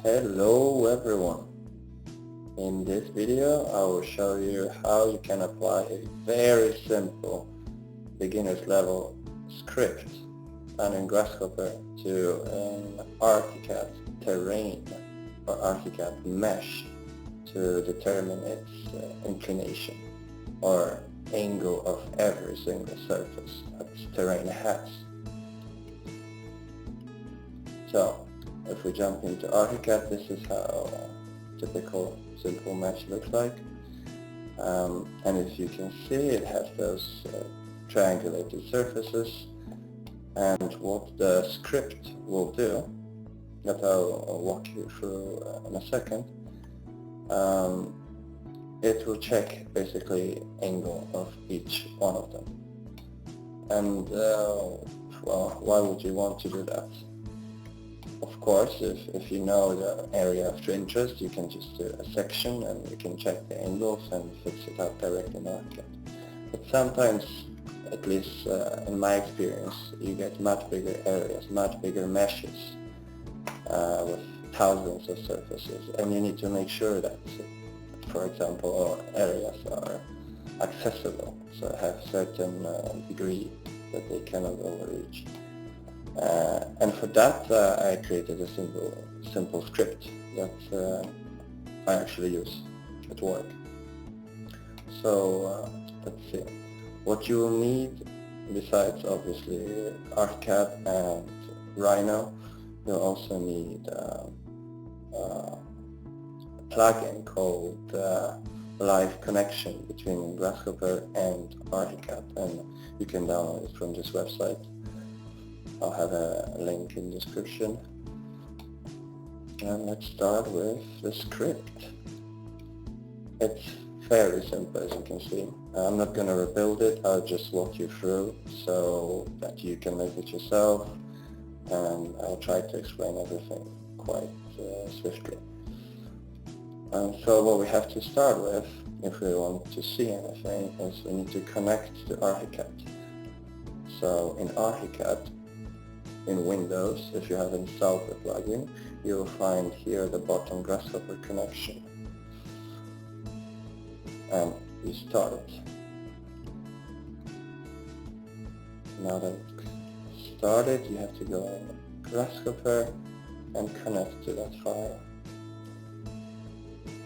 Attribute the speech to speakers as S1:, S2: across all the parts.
S1: Hello everyone. In this video I will show you how you can apply a very simple beginner's level script done in Grasshopper to an Archicad terrain or Archicad mesh to determine its inclination or angle of every single surface that this terrain has. So if we jump into Archicad, this is how a typical simple mesh looks like. And as you can see, it has those triangulated surfaces, and what the script will do, that I'll walk you through in a second, it will check basically angle of each one of them. And well, why would you want to do that? Of course, if you know the area of interest, you can just do a section and you can check the angles and fix it out directly in Archicad. But sometimes, at least in my experience, you get much bigger areas, much bigger meshes with thousands of surfaces, and you need to make sure that, for example, all areas are accessible, so have certain degree that they cannot overreach. And for that I created a simple script that I actually use at work. So let's see. What you will need, besides obviously Archicad and Rhino, you'll also need a plugin called Live Connection between Grasshopper and Archicad, and you can download it from this website. I'll have a link in the description. And let's start with the script. It's very simple, as you can see. I'm not going to rebuild it, I'll just walk you through so that you can make it yourself, and I'll try to explain everything quite swiftly. So what we have to start with, if we want to see anything, is we need to connect to Archicad. So in Archicad, in Windows, if you have installed the plugin, you will find here at the bottom Grasshopper connection. And you start. Now that it's started, you have to go in Grasshopper and connect to that file.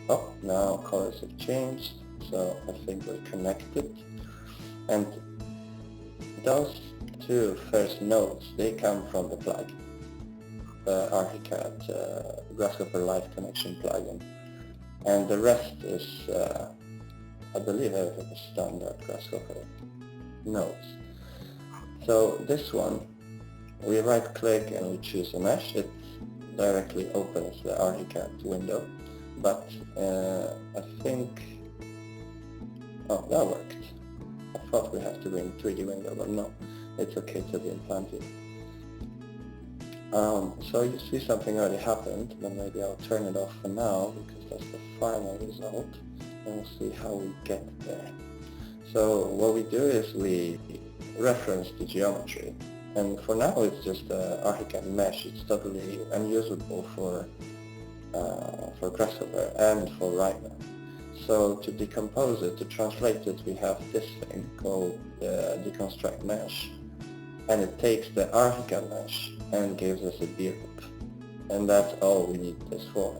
S1: Oh, now colors have changed, so I think we're connected. And those two first nodes, they come from the plugin, the Archicad Grasshopper Live Connection plugin, and the rest is, I believe, everything is standard Grasshopper nodes. So this one, we right click and we choose a mesh. It directly opens the Archicad window, but I think, oh, that worked. I thought we have to be in 3D window, but no. It's okay to be in plan view. So you see something already happened, then maybe I'll turn it off for now because that's the final result, and we'll see how we get there. So what we do is we reference the geometry, and for now it's just an Archicad mesh. It's totally unusable for Grasshopper and for Rhino. So to decompose it, to translate it, we have this thing called Deconstruct mesh. And it takes the Archicad mesh and gives us a brep, and that's all we need this for.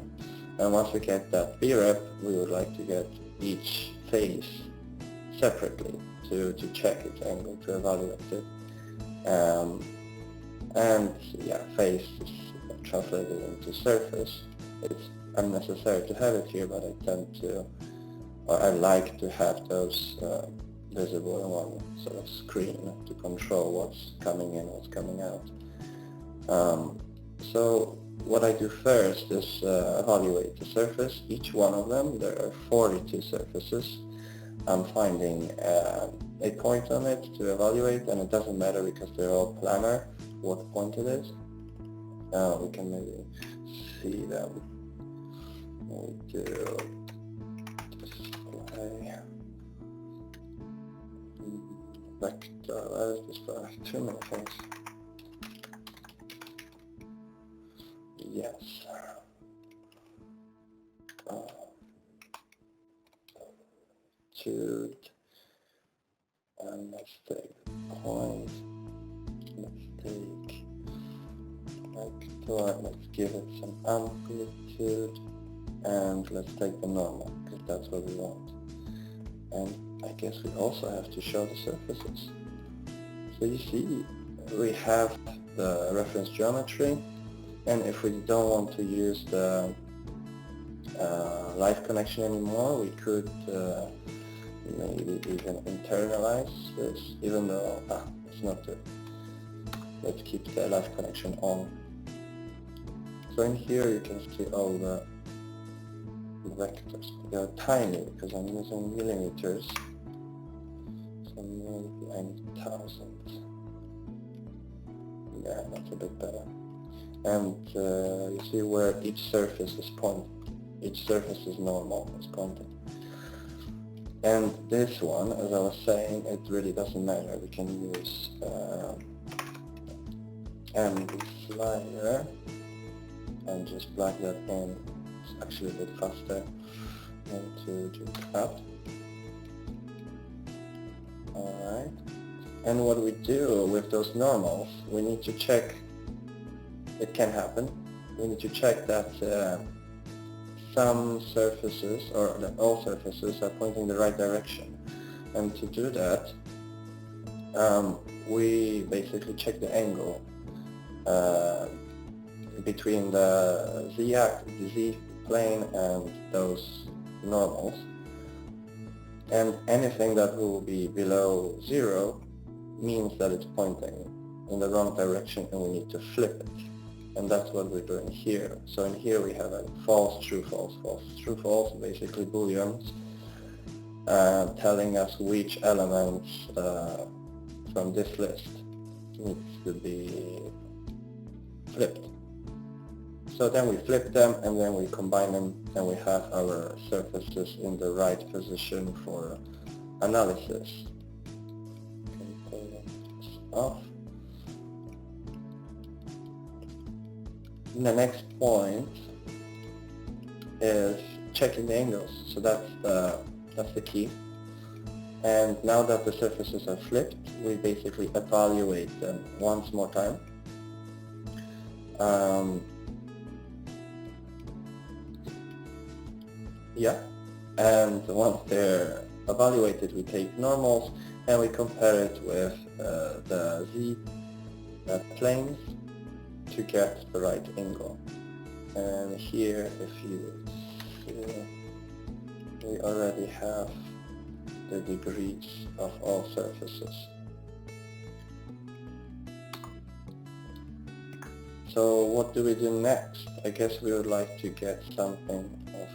S1: And once we get that brep, we would like to get each face separately to check its angle, to evaluate it. And yeah, face is translated into surface. It's unnecessary to have it here, but I tend to, or I like to have those visible in one sort of screen to control what's coming in, what's coming out. So what I do first is evaluate the surface. Each one of them, there are 42 surfaces. I'm finding a point on it to evaluate, and it doesn't matter because they're all planar what point it is. We can maybe see them. We do display vector, too many things. Yes. magnitude, and let's take the point, let's take vector, let's give it some amplitude, and let's take the normal, because that's what we want. And I guess we also have to show the surfaces. So you see, we have the reference geometry, and if we don't want to use the live connection anymore, we could maybe even internalize this, even though it's not good. Let's keep the live connection on. So in here you can see all the vectors. They are tiny because I'm using millimeters, so maybe I need 1000. Yeah, that's a bit better. And you see where each surface is pointing. Each surface is normal, is pointing. And this one, as I was saying, it really doesn't matter. We can use MD slider and just plug that in. It's actually a bit faster than to do that. Alright. And what we do with those normals, we need to check, it can happen, we need to check that some surfaces, or that all surfaces, are pointing the right direction. And to do that, we basically check the angle between the Z plane and those normals. And anything that will be below 0 means that it's pointing in the wrong direction, and we need to flip it. And that's what we're doing here. So in here we have a false, true, false, false, true, false, basically booleans, telling us which elements from this list needs to be flipped. So then we flip them, and then we combine them, and we have our surfaces in the right position for analysis. Can turn this off. The next point is checking the angles. So that's the key. And now that the surfaces are flipped, we basically evaluate them once more time. And once they're evaluated, we take normals and we compare it with the Z planes to get the right angle. And here, if you see, we already have the degrees of all surfaces. So what do we do next? I guess we would like to get something of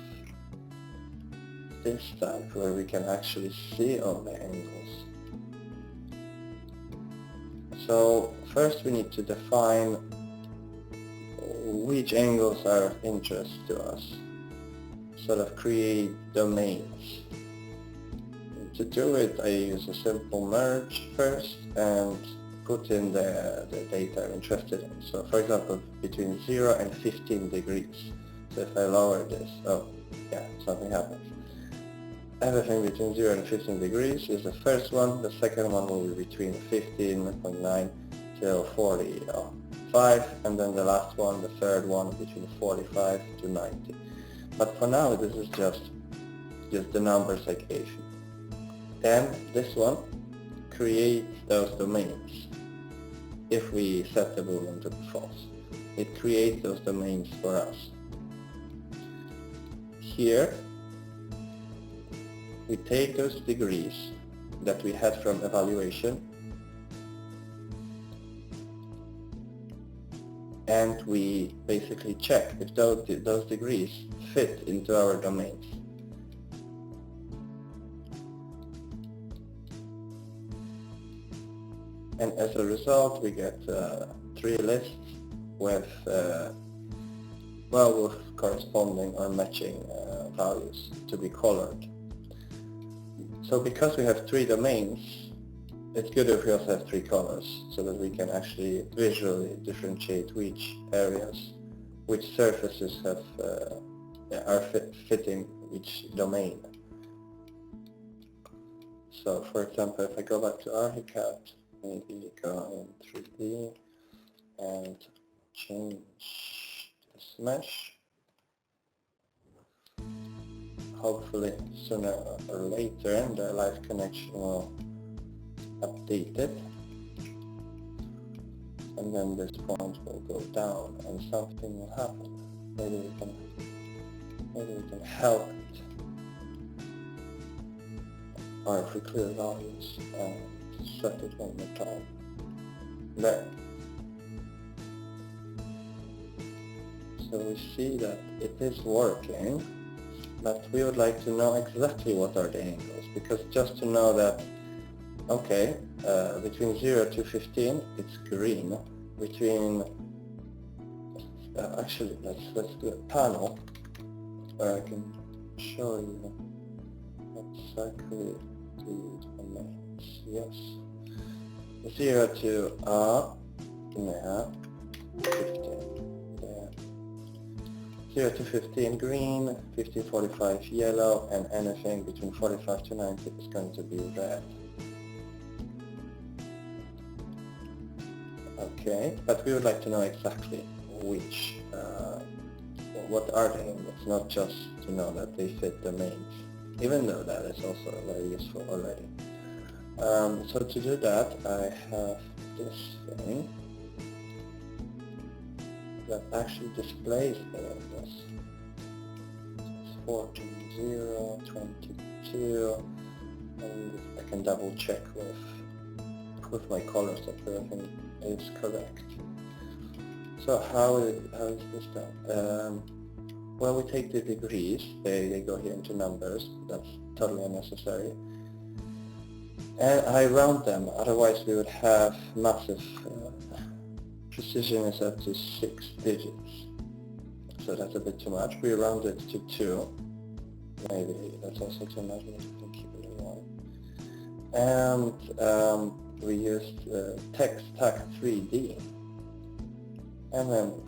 S1: this type where we can actually see all the angles. So first we need to define which angles are of interest to us, sort of create domains. To do it, I use a simple merge first and put in the data I'm interested in. So for example, between 0 and 15 degrees. So if I lower this, something happens. Everything between 0 and 15 degrees is the first one. The second one will be between 15.9 till 45, and then the last one, the third one, between 45 to 90. But for now, this is just the numbers I gave you. Then this one creates those domains. If we set the boolean to be false, it creates those domains for us. Here, we take those degrees that we had from evaluation and we basically check if those degrees fit into our domains. And as a result, we get 3 lists with with corresponding or matching values to be colored. So because we have 3 domains, it's good if we also have 3 colors, so that we can actually visually differentiate which areas, which surfaces have are fitting each domain. So for example, if I go back to Archicad, maybe go in 3D and change this mesh. Hopefully sooner or later the live connection will update it, and then this point will go down and something will happen. Maybe we can help it. Or if we clear values and set it one more time. There. So we see that it is working, but we would like to know exactly what are the angles, because just to know that, okay, between 0 to 15 it's green, between, actually let's do a panel where I can show you exactly the domains. Yes, 0 to 15. 0 to 15 green, 15-45 yellow, and anything between 45 to 90 is going to be red. Okay, but we would like to know exactly which, what are the angles, not just to know that they fit the mains, even though that is also very useful already. So to do that, I have this thing that actually displays the angles. It's 14, 0, 22, and I can double check with my colors that everything is correct. So how is this done? Well, we take the degrees, they go here into numbers, that's totally unnecessary. And I round them, otherwise we would have massive precision is up to 6 digits. So that's a bit too much. We round it to 2. Maybe that's also too much, but we can keep it at 1. And we used text tag 3D. And then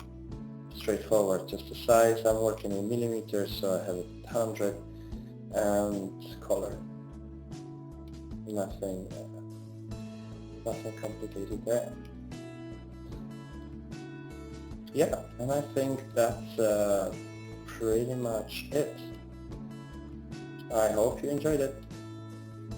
S1: straightforward, just the size. I'm working in millimeters, so I have it 100, and color. Nothing complicated there. Yeah, and I think that's pretty much it. I hope you enjoyed it.